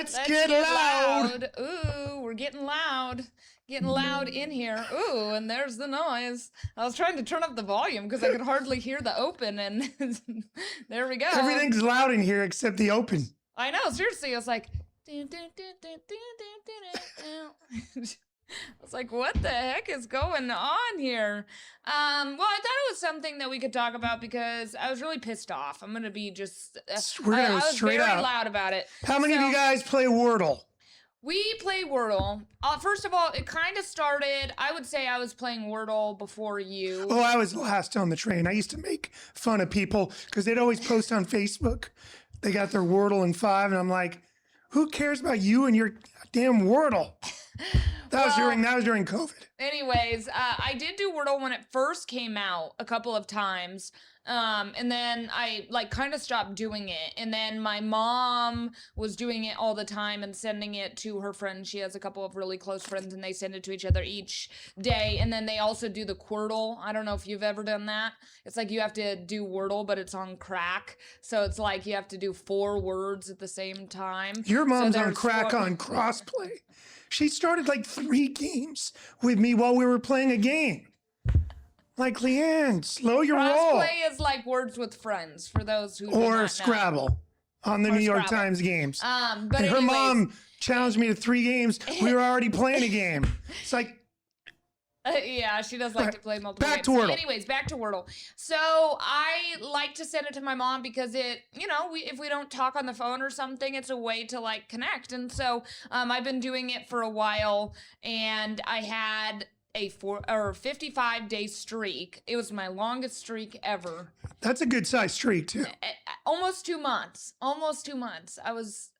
Let's get loud. Ooh, we're getting loud. Getting loud in here. Ooh, and there's the noise. I was trying to turn up the volume because I could hardly hear the open, and there we go. Everything's loud in here except the open. I know, seriously, I was like... I was like, what the heck is going on here? Well, I thought it was something that we could talk about because I was really pissed off. I'm going to be just... We're going to go straight out. I was very loud about it. How many of you guys play Wordle? We play Wordle. First of all, it kind of started, I would say I was playing Wordle before you. Oh, I was last on the train. I used to make fun of people because they'd always post on Facebook. They got their Wordle in 5, and I'm like, who cares about you and your damn Wordle? That was during COVID. Anyways, I did do Wordle when it first came out a couple of times. And then I kind of stopped doing it. And then my mom was doing it all the time and sending it to her friends. She has a couple of really close friends and they send it to each other each day. And then they also do the Quirtle. I don't know if you've ever done that. It's like you have to do Wordle, but it's on crack. So it's like you have to do 4 words at the same time. Your mom's on crack on crossplay. She started 3 games with me while we were playing a game. Like, Leanne, slow your roll. Crossplay is like Words with Friends, for those who do not know. Scrabble on the New York Times games. But her mom challenged me to 3 games. We were already playing a game. It's like... yeah, she does like to play multiple games. Back to Wordle. So anyways, back to Wordle. So I like to send it to my mom because it, if we don't talk on the phone or something, it's a way to connect. And so I've been doing it for a while, and I had a 55-day streak. It was my longest streak ever. That's a good size streak too. Almost 2 months. Almost 2 months. I was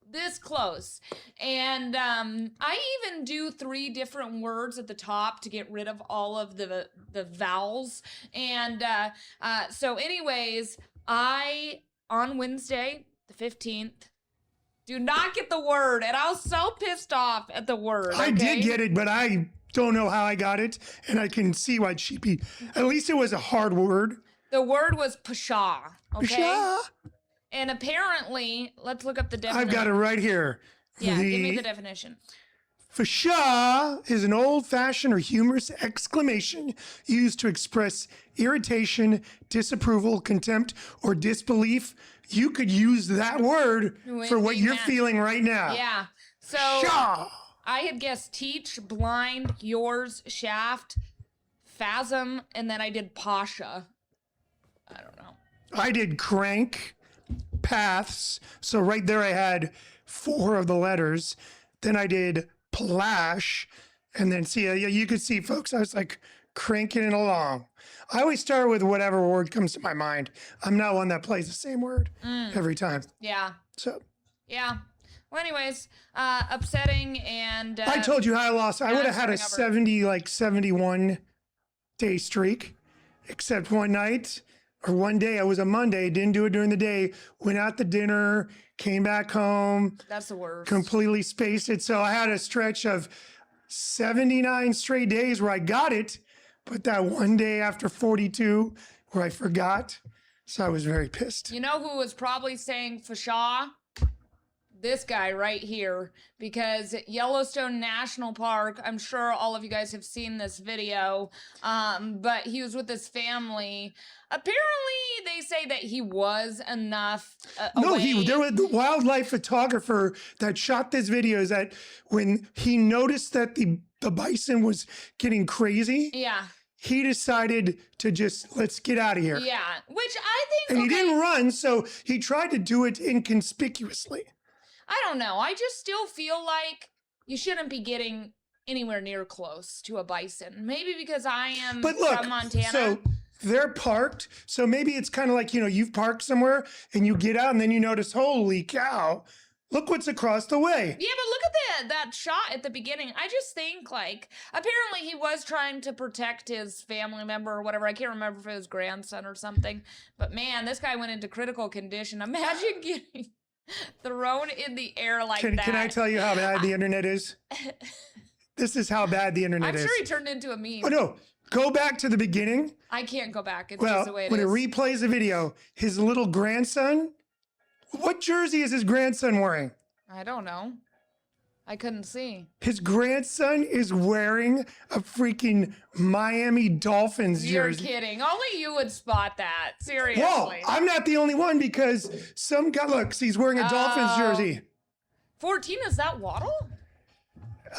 this close. And I even do 3 different words at the top to get rid of all of the vowels. And so anyways, on Wednesday, the 15th, do not get the word. And I was so pissed off at the word. Okay? I did get it, but I don't know how I got it. And I can see why she'd be. At least it was a hard word. The word was pshaw. Okay? Pshaw. And apparently, let's look up the definition. I've got it right here. Yeah, give me the definition. Pshaw is an old-fashioned or humorous exclamation used to express irritation, disapproval, contempt, or disbelief. You could use that word for what you're feeling right now. Yeah. So Pshaw. I had guessed teach, blind, yours, shaft, phasm, and then I did pasha. I don't know. I did crank, paths. So right there I had 4 of the letters. Then I did plash. And then you could see, folks, I was cranking it along. I always start with whatever word comes to my mind. I'm not one that plays the same word every time. Yeah. So. Yeah. Well, anyways, upsetting and... I told you how I lost. I would have had a 71 day streak, except one night or one day. It was a Monday. Didn't do it during the day. Went out to dinner, came back home. That's the worst. Completely spaced it. So I had a stretch of 79 straight days where I got it, but that one day after 42 where I forgot. So I was very pissed. You know who was probably saying pshaw? This guy right here, because Yellowstone National Park, I'm sure all of you guys have seen this video, but he was with his family. Apparently, they say that he was enough away. There was the wildlife photographer that shot this video is that when he noticed that the bison was getting crazy, he decided to just, let's get out of here. Yeah, which I think... And he didn't run, so he tried to do it inconspicuously. I don't know. I just still feel like you shouldn't be getting anywhere near close to a bison. Maybe because I am from Montana. So they're parked. So maybe it's kind of like, you've parked somewhere and you get out and then you notice, holy cow, look what's across the way. Yeah, but look at that shot at the beginning. I just think apparently he was trying to protect his family member or whatever. I can't remember if it was grandson or something. But man, this guy went into critical condition. Imagine getting... thrown in the air like that. Can I tell you how bad the internet is? This is how bad the internet is. I'm sure he turned into a meme. Oh, no. Go back to the beginning. I can't go back. It's just the way it is. When it replays the video, his little grandson, what jersey is his grandson wearing? I don't know. I couldn't see. His grandson is wearing a freaking Miami Dolphins jersey. You're kidding. Only you would spot that. Seriously. Well, I'm not the only one because some guy, look, he's wearing a Dolphins jersey. 14, is that Waddle?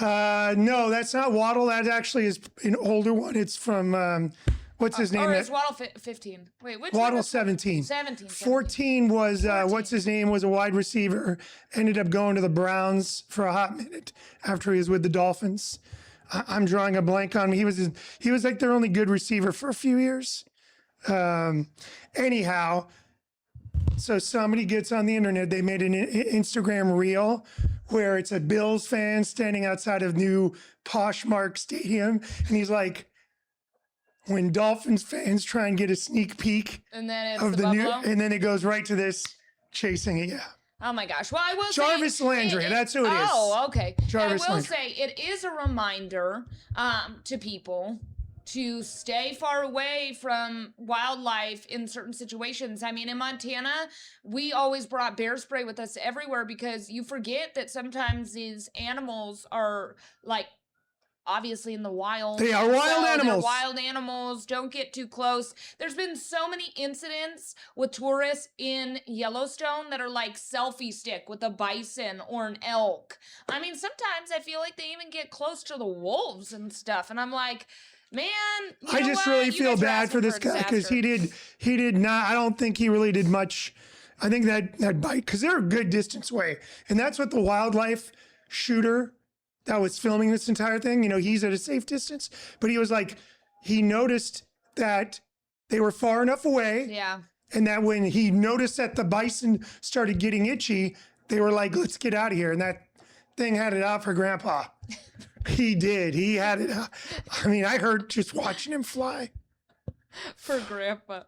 No, that's not Waddle. That actually is an older one. It's from, what's his name? Or is Waddle 15? Wait, which Waddle one? 17. 17. 14 was, what's his name, was a wide receiver. Ended up going to the Browns for a hot minute after he was with the Dolphins. I'm drawing a blank on him. He was like their only good receiver for a few years. Anyhow, so somebody gets on the internet. They made an Instagram reel where it's a Bills fan standing outside of new Poshmark Stadium. And he's like, when Dolphins fans try and get a sneak peak And then it's of the the new, Buffalo? and then it goes right to this chasing it. Yeah. Oh my gosh. Well, I will say. Jarvis Landry, that's who it is. Oh, okay. Jarvis I will Landry. say it is a reminder to people to stay far away from wildlife in certain situations. I mean, in Montana, we always brought bear spray with us everywhere because you forget that sometimes these animals are like obviously in the wild. They are wild They're animals. wild animals. Don't get too close. There's been so many incidents with tourists in Yellowstone that are like selfie stick with a bison or an elk. I mean, sometimes I feel like they even get close to the wolves and stuff. And I'm like, man, I just really feel bad for this guy because he did not, I don't think he really did much. I think that bite, because they're a good distance away. And that's what the wildlife shooter that was filming this entire thing, he's at a safe distance, but he was like, he noticed that they were far enough away. Yeah. And that when he noticed that the bison started getting itchy, they were like, let's get out of here. And that thing had it out for Grandpa. He did. He had it out. I mean, I heard just watching him fly. For Grandpa.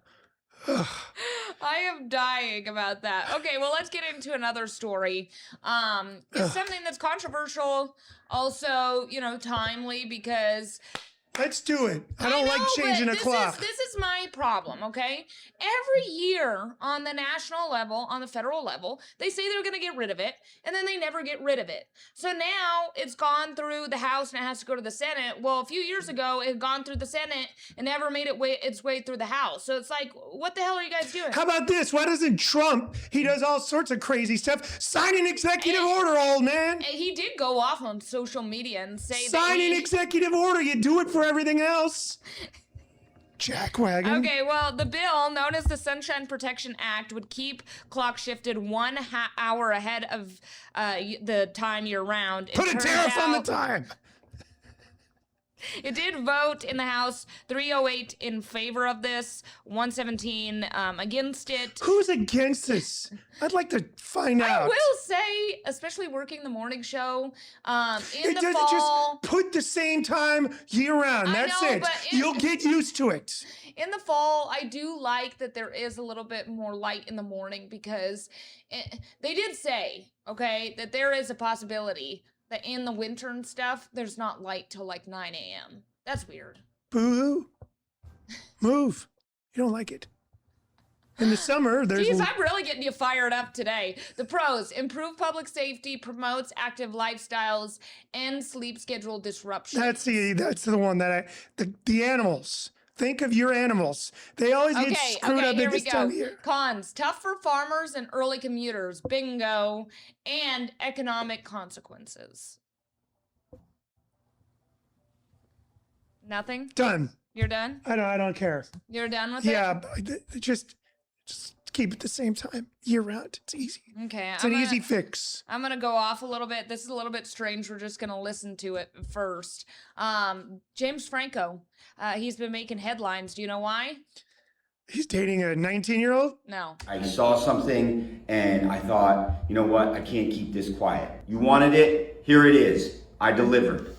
I am dying about that. Okay, well, let's get into another story. It's something that's controversial, also, timely because Let's do it. I don't like changing a clock. This is my problem, okay? Every year on the national level, on the federal level, they say they're going to get rid of it, and then they never get rid of it. So now it's gone through the House and it has to go to the Senate. Well, a few years ago, it had gone through the Senate and never made its way through the House. So it's like, what the hell are you guys doing? How about this? Why doesn't Trump, he does all sorts of crazy stuff, sign an executive order, old man? And he did go off on social media and say Sign an executive order. You do it for everything else. Jackwagon. Okay, well, the bill known as the Sunshine Protection Act would keep clock shifted 1 hour ahead of the time year round. Put a tariff on the time. It did vote in the House 308 in favor of this, 117 against it. Who's against this? I'd like to find out. I will say, especially working the morning show, in the fall. Just put the same time year round. That's it. You'll get used to it. In the fall, I do like that there is a little bit more light in the morning because they did say, okay, that there is a possibility that in the winter and stuff, there's not light till like 9 a.m. That's weird. Boo-hoo. Move. You don't like it. In the summer, there's... Jeez, I'm really getting you fired up today. The pros: improve public safety, promotes active lifestyles, and sleep schedule disruption. That's the one that the animals. Think of your animals. They always get screwed up at this time of year. Cons: tough for farmers and early commuters. Bingo. And economic consequences. Nothing? Done. You're done? I don't care. You're done with it? Yeah, but just keep it the same time year round. It's easy. Okay. It's an easy fix. I'm going to go off a little bit. This is a little bit strange. We're just going to listen to it first. James Franco, he's been making headlines. Do you know why? He's dating a 19-year-old? No. I saw something and I thought, you know what? I can't keep this quiet. You wanted it? Here it is. I delivered.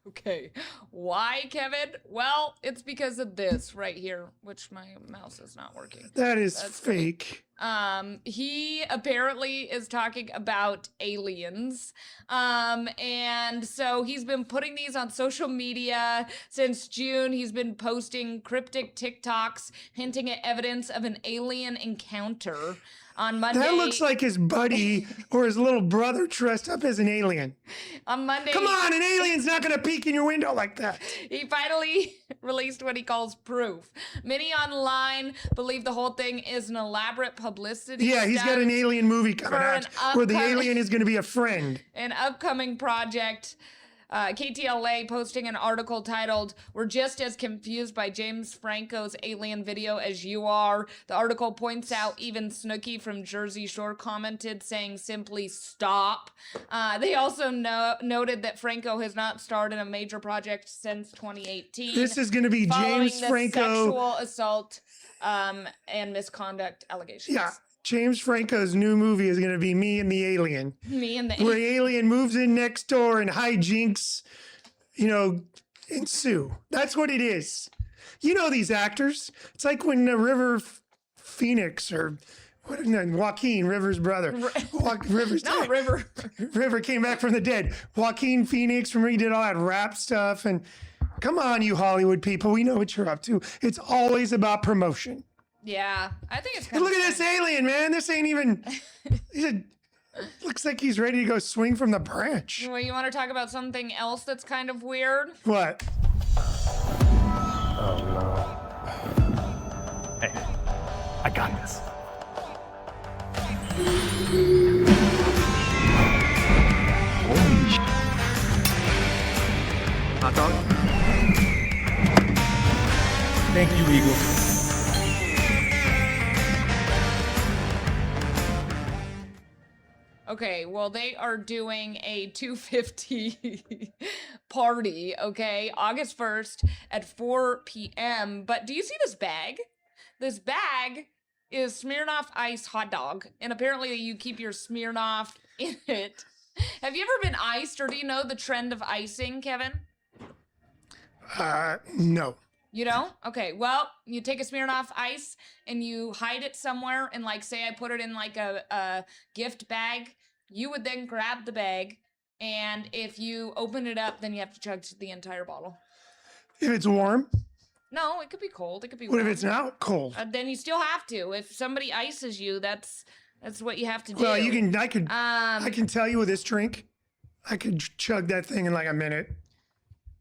Okay. Why, Kevin? Well, it's because of this right here, which my mouse is not working. That is That's fake. He apparently is talking about aliens. And so he's been putting these on social media since June. He's been posting cryptic TikToks hinting at evidence of an alien encounter. On Monday, That looks like his buddy or his little brother dressed up as an alien. on Monday, Come on, an alien's not going to peek in your window like that. he finally released what he calls proof. Many online believe the whole thing is an elaborate publicity Yeah, he's got an stunt alien movie coming for out an where the upcoming- alien is going to be a friend. an upcoming project. KTLA posting an article titled, "We're just as confused by James Franco's alien video as you are." The article points out even Snooki from Jersey Shore commented saying simply stop. They also noted that Franco has not starred in a major project since 2018. This is going to be following James the Franco. sexual assault and misconduct allegations. Yeah, James Franco's new movie is going to be Me and the Alien, Me and the where the alien moves in next door and hijinks, ensue. That's what it is. You know these actors. It's like when River Phoenix or Joaquin, River's brother. River's No, dad. River. River came back from the dead. Joaquin Phoenix, remember he did all that rap stuff. And come on, you Hollywood people. We know what you're up to. It's always about promotion. Yeah, I think it's Hey, kind look at this alien, man. This ain't even. Looks like he's ready to go swing from the branch. Well, you want to talk about something else that's kind of weird? What? Oh no. Hey, I got this. Holy sh**. Hot dog? Thank you, Eagle. Okay, well, they are doing a 250 party, okay, August 1st at 4 p.m. But do you see this bag? This bag is Smirnoff Ice hot dog, and apparently you keep your Smirnoff in it. Have you ever been iced, or do you know the trend of icing, Kevin? No. You don't? Okay, well, you take a Smirnoff Ice and you hide it somewhere, and like, say I put it in like a gift bag, you would then grab the bag, and if you open it up, then you have to chug the entire bottle. If it's warm, No, it could be cold. It could be what if warm. it's not cold? Then you still have to. If somebody ices you, that's what you have to do. Well, I can tell you with this drink, I could chug that thing in like a minute.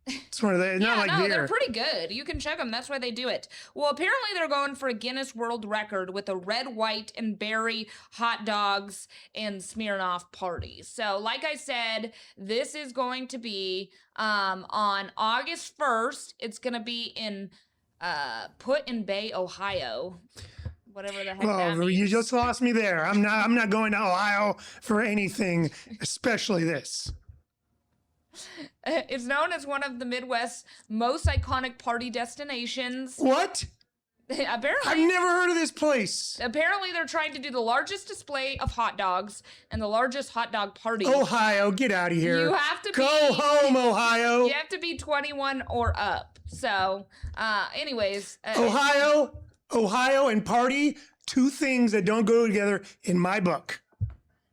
It's one of the, not like beer. They're pretty good. You can chug them. That's why they do it. Well, apparently they're going for a Guinness World Record with a red, white, and berry hot dogs and Smirnoff party. So, like I said, this is going to be on August 1st. It's going to be in Put-in-Bay, Ohio. Whatever the heck that Well, means. you just lost me there. I'm not going to Ohio for anything, especially this. It's known as one of the Midwest's most iconic party destinations. What? Apparently, I've never heard of this place. Apparently, they're trying to do the largest display of hot dogs and the largest hot dog party. Ohio, get out of here. You have to Go be- home, Ohio. You have to be 21 or up. So, anyways. Ohio and party, two things that don't go together in my book.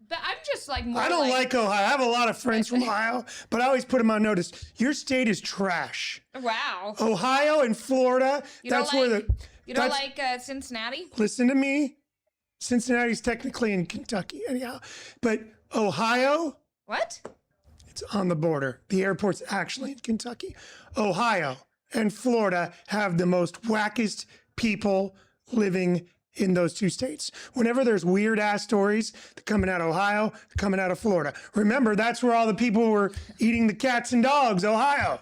But I'm just like more I don't like Ohio. I have a lot of friends from Ohio, but I always put them on notice. Your state is trash. Wow. Ohio and Florida, You don't that's where like- the... You don't that's- like Cincinnati? Listen to me. Cincinnati's technically in Kentucky anyhow. But Ohio, What? it's on the border. The airport's actually in Kentucky. Ohio and Florida have the most wackest people living in those two states. Whenever there's weird ass stories coming out of Ohio, coming out of Florida. Remember, that's where all the people were eating the cats and dogs, Ohio.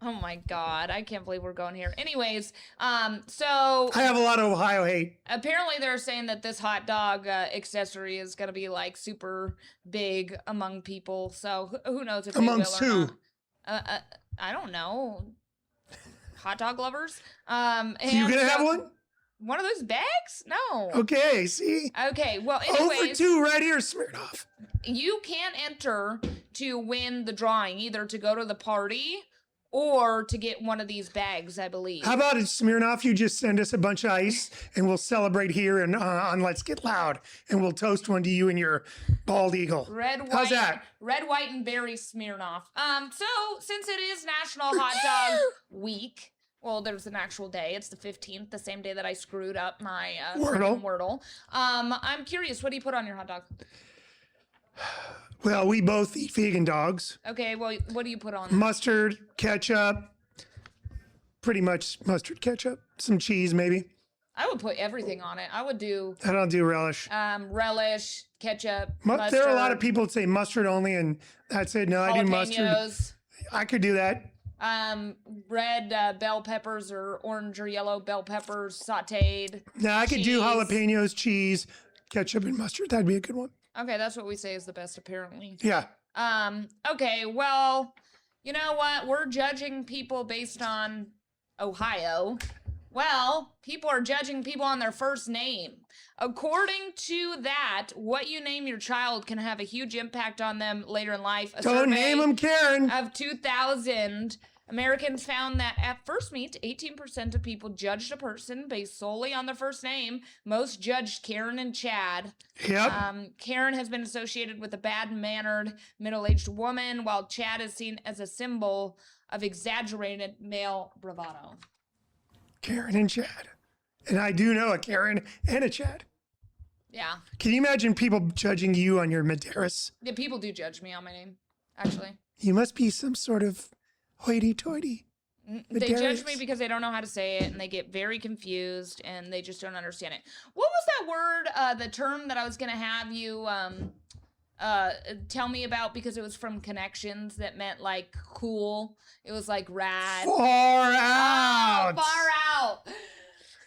Oh my God. I can't believe we're going here. Anyways, so I have a lot of Ohio hate. apparently they're saying that this hot dog accessory is going to be like super big among people. So who knows if Amongst they will or who? not. I don't know. Hot dog lovers. You And gonna have so- one? One of those bags? No. Okay, see? Okay, well, Over anyways, two right here, Smirnoff. you can enter to win the drawing, either to go to the party or to get one of these bags, I believe. How about it, Smirnoff? You just send us a bunch of ice, and we'll celebrate here and on Let's Get Loud, and we'll toast one to you and your bald eagle. Red, white, How's that? Red, white, and berry Smirnoff. So since it is National Hot Dog Week, well, there's an actual day. It's the 15th, the same day that I screwed up my Wordle. Wordle. I'm curious, what do you put on your hot dog? Well, we both eat vegan dogs. Okay, well, what do you put on? Mustard, ketchup, pretty much mustard, ketchup, some cheese maybe. I would put everything on it. I would do I don't do relish. relish, ketchup, mustard. There are a lot of people that say mustard only, and that's it. No, I do mustard. Jalapenos, I could do that. red bell peppers or orange or yellow bell peppers sauteed. Now I could do cheese. jalapenos, cheese, ketchup, and mustard. That'd be a good one. Okay, that's what we say is the best, apparently. Yeah. Okay, well, you know what? We're judging people based on Ohio. Well, people are judging people on their first name. According to that, what you name your child can have a huge impact on them later in life. A Don't survey name them Karen. of 2,000 Americans found that at first meet, 18% of people judged a person based solely on their first name. Most judged Karen and Chad. Yep. Karen has been associated with a bad-mannered, middle-aged woman, while Chad is seen as a symbol of exaggerated male bravado. Karen and Chad. And I do know a Karen and a Chad. Yeah. Can you imagine people judging you on your Mederios? Yeah, people do judge me on my name, actually. You must be some sort of hoity-toity. They judge Mederios. me because they don't know how to say it, and they get very confused, and they just don't understand it. What was that word, the term that I was going to have you tell me about, because it was from Connections that meant, like, cool. It was, like, rad. Far out. Oh, far out.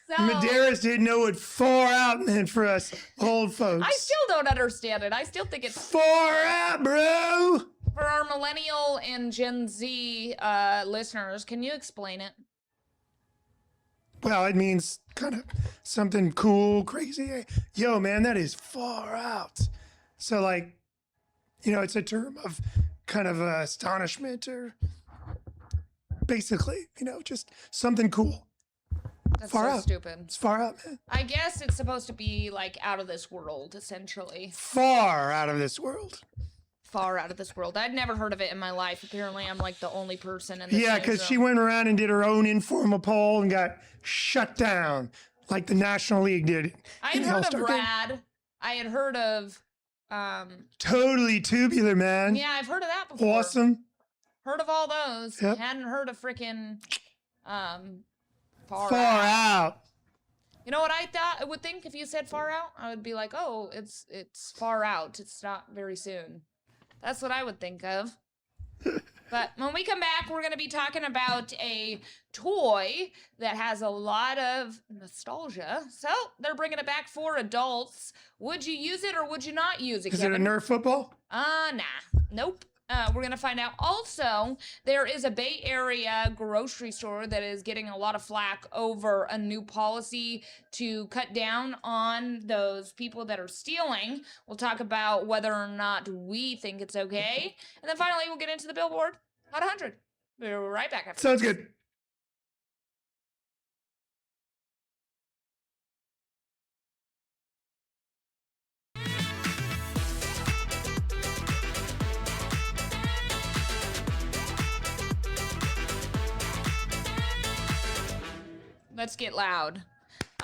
So, Medeiros didn't know what far out meant for us old folks. I still don't understand it. I still think it's Far out, bro. for our millennial and Gen Z listeners. Can you explain it? Well, it means kind of something cool, crazy. Yo, man, that is far out. So, like, you know, it's a term of kind of astonishment or basically, you know, just something cool. That's Far so out. stupid. It's far out, man. I guess it's supposed to be like out of this world, essentially. Far out of this world. Far out of this world. I'd never heard of it in my life. Apparently, I'm like the only person in this. Yeah, because she went around and did her own informal poll and got shut down like the National League did. I in had the heard All-Star of game. Rad. I had heard of. Totally tubular, man. Yeah, I've heard of that before. Awesome. Heard of all those. Yep. Hadn't heard of freaking far Far out. You know what I thought I would think if you said far out? I would be like, oh, it's far out. It's not very soon. That's what I would think of. But when we come back, we're going to be talking about a toy that has a lot of nostalgia. So they're bringing it back for adults. Would you use it or would you not use it, Is it a Kevin? Nerf football? Nah. Nope. We're going to find out. Also, there is a Bay Area grocery store that is getting a lot of flack over a new policy to cut down on those people that are stealing. We'll talk about whether or not we think it's okay. And then finally, we'll get into the Billboard Hot 100. We'll be right back after Sounds good. Let's get loud.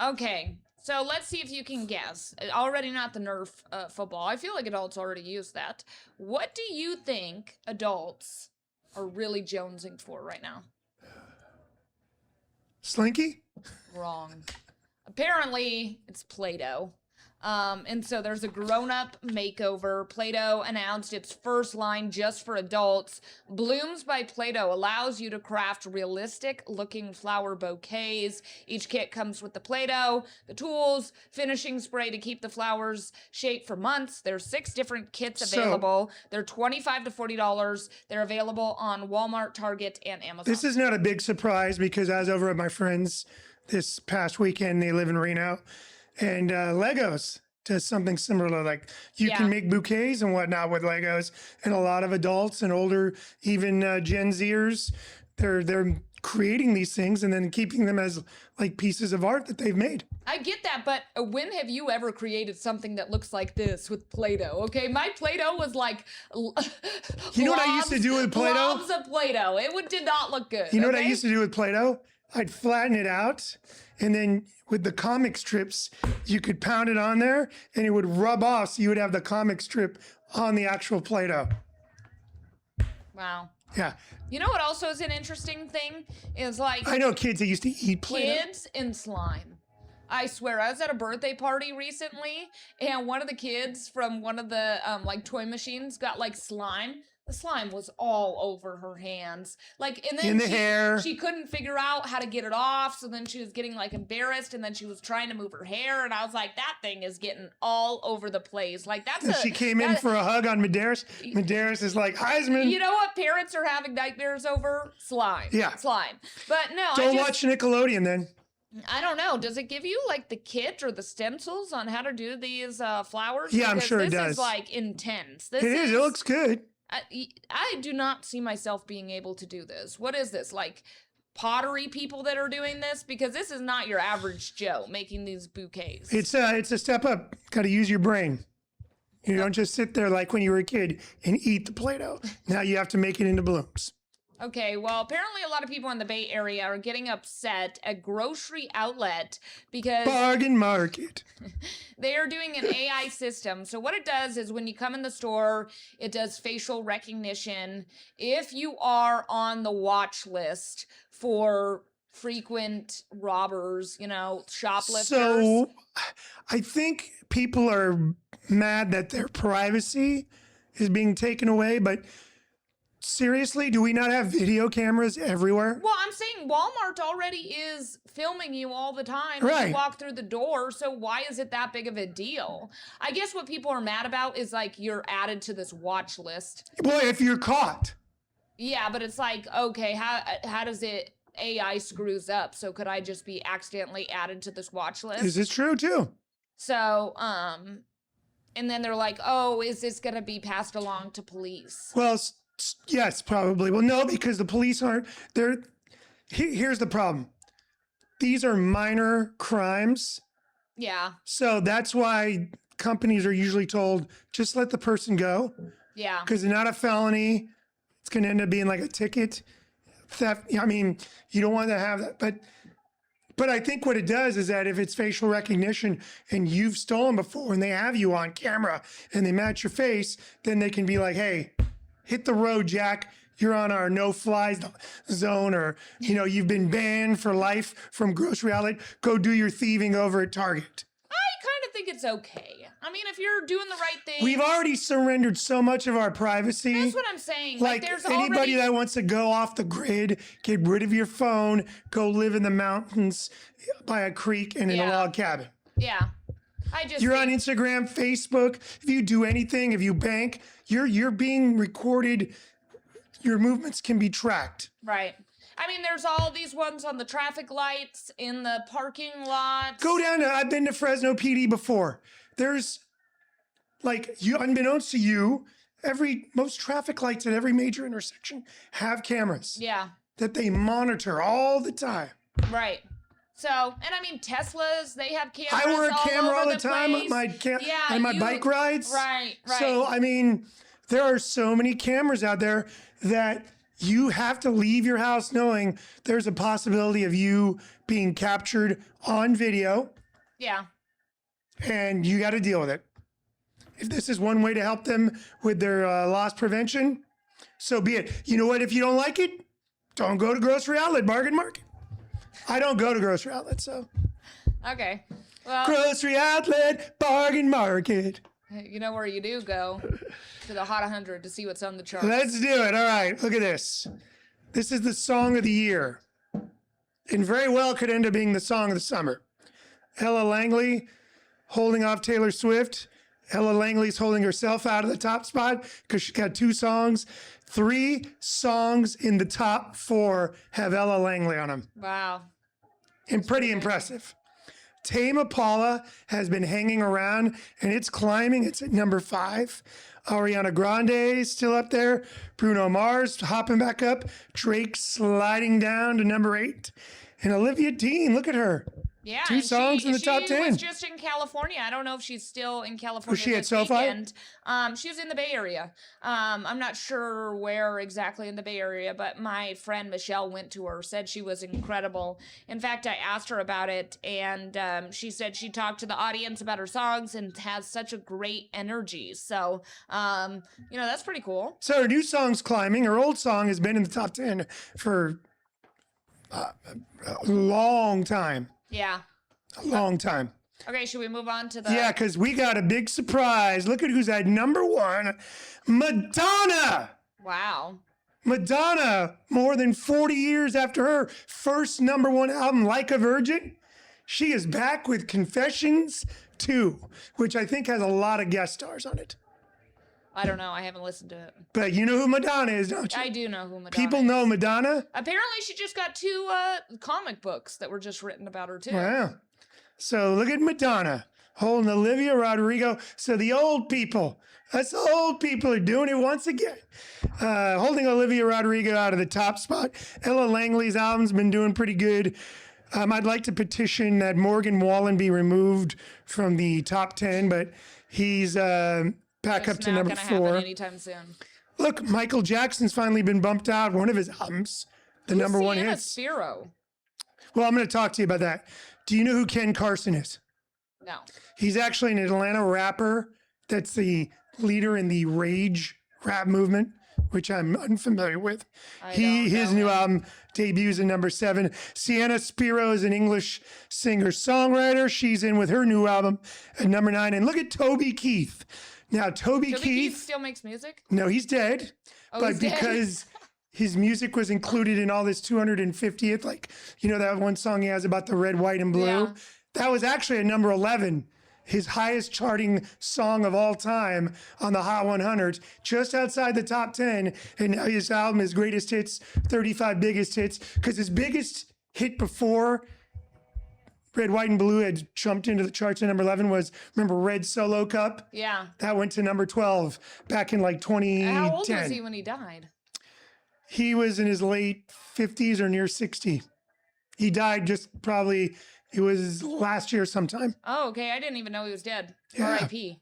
Okay, so let's see if you can guess. Already not the Nerf football. I feel like adults already use that. What do you think adults are really jonesing for right now? Slinky? Wrong. Apparently, it's Play-Doh. And so there's a grown-up makeover. Play-Doh announced its first line just for adults. Blooms by Play-Doh allows you to craft realistic-looking flower bouquets. Each kit comes with the Play-Doh, the tools, finishing spray to keep the flowers shaped for months. There's 6 different kits available. They're $25 to $40. They're available on Walmart, Target, and Amazon. This is not a big surprise because I was over at my friend's this past weekend. They live in Reno. And Legos does something similar. Like you can make bouquets and whatnot with Legos. And a lot of adults and older, even Gen Zers, they're creating these things and then keeping them as like pieces of art that they've made. I get that, but when have you ever created something that looks like this with Play-Doh? Okay, my Play-Doh was like, You know what I used to do with Play-Doh? Blobs of Play-Doh. Did not look good. You know what I used to do with Play-Doh? I'd flatten it out, and then with the comic strips, you could pound it on there, and it would rub off, so you would have the comic strip on the actual Play-Doh. Wow. Yeah. You know what also is an interesting thing? Is like I know kids that used to eat Play-Doh. kids and slime. I swear, I was at a birthday party recently, and one of the kids from one of the like toy machines got like slime. The slime was all over her hands, like, and then In the hair. She couldn't figure out how to get it off, so then she was getting like embarrassed, and then she was trying to move her hair, and I was like, that thing is getting all over the place. Like She came in for a hug on Mederios. Mederios is like, Heisman. You know what parents are having nightmares over? Slime. Yeah. Slime. But no, Don't watch Nickelodeon then. I don't know. Does it give you like the kit or the stencils on how to do these flowers? Yeah, I'm Because sure it this does. is like intense. It is. It looks good. I do not see myself being able to do this. What is this? Like pottery people that are doing this? Because this is not your average Joe making these bouquets. It's a step up. Got to use your brain. You don't just sit there like when you were a kid and eat the Play-Doh. Now you have to make it into blooms. Okay, well, apparently a lot of people in the Bay Area are getting upset at grocery outlet because Bargain market. they are doing an AI system. So what it does is when you come in the store, it does facial recognition. If you are on the watch list for frequent robbers, shoplifters. So I think people are mad that their privacy is being taken away, but seriously, do we not have video cameras everywhere? Well, I'm saying Walmart already is filming you all the time when Right. you walk through the door, so why is it that big of a deal? I guess what people are mad about is like you're added to this watch list. Well, if you're caught. Yeah, but it's like, okay, how does it AI screws up? So could I just be accidentally added to this watch list? This is true too. So, and then they're like, oh, is this gonna be passed along to police? Well, yes, probably. Well, no, because the police aren't. Here's the problem. These are minor crimes. Yeah, So that's why companies are usually told, just let the person go. yeah. Because they're not a felony. It's going to end up being like a ticket. Theft. I mean, you don't want to have that. But I think what it does is that if it's facial recognition and you've stolen before and they have you on camera and they match your face, then they can be like, hey, hit the road, Jack. You're on our no-fly zone, or, you've been banned for life from grocery outlet. Go do your thieving over at Target. I kind of think it's okay. I mean, if you're doing the right thing. We've already surrendered so much of our privacy. That's what I'm saying. Like there's anybody already. that wants to go off the grid, get rid of your phone, go live in the mountains by a creek and in a Yeah. log cabin. Yeah. I just. You're on think- Instagram, Facebook. If you do anything, if you bank, you're being recorded. Your movements can be tracked. Right. I mean, there's all these ones on the traffic lights, in the parking lots. Go down to, I've been to Fresno PD before. There's unbeknownst to you, most traffic lights at every major intersection have cameras Yeah. that they monitor all the time. Right. So, and I mean, Teslas, they have cameras. I wear a camera all over the time on place. my bike rides. Right. So, I mean, there are so many cameras out there that you have to leave your house knowing there's a possibility of you being captured on video, Yeah. and you got to deal with it. If this is one way to help them with their loss prevention, so be it. You know what? If you don't like it, don't go to grocery outlet, bargain market. I don't go to grocery outlet, so. Okay. Well, Grocery outlet, bargain market. you know where you do go? To the Hot 100 to see what's on the charts. Let's do it. All right, look at this. This is the song of the year. And very well could end up being the song of the summer. Ella Langley holding off Taylor Swift. Ella Langley's holding herself out of the top spot because she got 2 songs. 3 songs in the top 4 have Ella Langley on them. Wow. And pretty impressive. Tame Impala has been hanging around and it's climbing. It's at number 5. Ariana Grande is still up there. Bruno Mars hopping back up. Drake sliding down to number 8. And Olivia Dean, look at her. Yeah, 2 and songs in the top 10. She was just in California. I don't know if she's still in California. Was she at this SoFi? weekend. She was in the Bay Area. I'm not sure where exactly in the Bay Area, but my friend Michelle went to her, said she was incredible. In fact, I asked her about it, and she said she talked to the audience about her songs and has such a great energy. So, that's pretty cool. So her new song's climbing. Her old song has been in the top 10 for a long time. Yeah. A long time. Okay, should we move on to the... Yeah, because we got a big surprise. Look at who's at number 1. Madonna! Wow. Madonna, more than 40 years after her first number 1 album, Like a Virgin, she is back with Confessions 2, which I think has a lot of guest stars on it. I don't know. I haven't listened to it. But you know who Madonna is, don't you? I do know who Madonna People is. know Madonna? Apparently, she just got 2 comic books that were just written about her, too. Wow. So look at Madonna holding Olivia Rodrigo. So the old people, us old people are doing it once again. Holding Olivia Rodrigo out of the top spot. Ella Langley's album's been doing pretty good. I'd like to petition that Morgan Wallen be removed from the top 10, but he's back up to number 4. It's not going to happen anytime soon. Look, Michael Jackson's finally been bumped out. One of his albums, the number 1 hit. Spiro? Well, I'm going to talk to you about that. Do you know who Ken Carson is? No. He's actually an Atlanta rapper that's the leader in the rage rap movement, which I'm unfamiliar with. His new album debuts in number 7. Sienna Spiro is an English singer-songwriter. She's in with her new album at number 9. And look at Toby Keith. Now, Toby Keith still makes music? No, he's dead. Oh, but he's dead? because his music was included in all this 250th, like, that one song he has about the red, white, and blue? Yeah. That was actually at number 11, his highest charting song of all time on the Hot 100, just outside the top 10. And now his album, his greatest hits, 35 biggest hits, because his biggest hit before Red, White, and Blue had jumped into the charts at number 11 was, remember, Red Solo Cup? Yeah. That went to number 12 back in like 2010. How old was he when he died? He was in his late 50s or near 60. He died just probably, it was last year sometime. Oh, okay. I didn't even know he was dead. Yeah. R.I.P.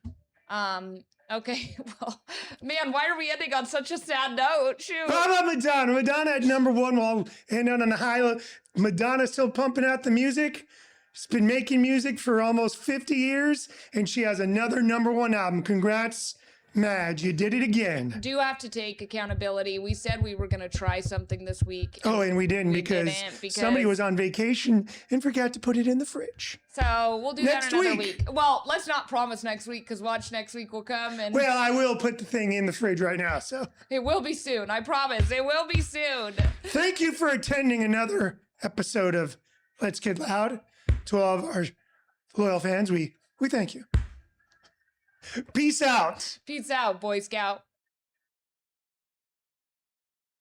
Okay. Well, man, why are we ending on such a sad note? Shoot. How about Madonna? Madonna at number 1. We'll end on a high. Madonna's still pumping out the music. She's been making music for almost 50 years, and she has another number 1 album. Congrats, Madge. You did it again. Do have to take accountability. We said we were going to try something this week. Oh, and we didn't because somebody was on vacation and forgot to put it in the fridge. So we'll do Next that another week. week. Well, let's not promise next week because watch next week will come and Well, I will put the thing in the fridge right now. So it will be soon. I promise. It will be soon. thank you for attending another episode of Let's Get Loud. To all of our loyal fans, we thank you. Peace out. Peace out, Boy Scout.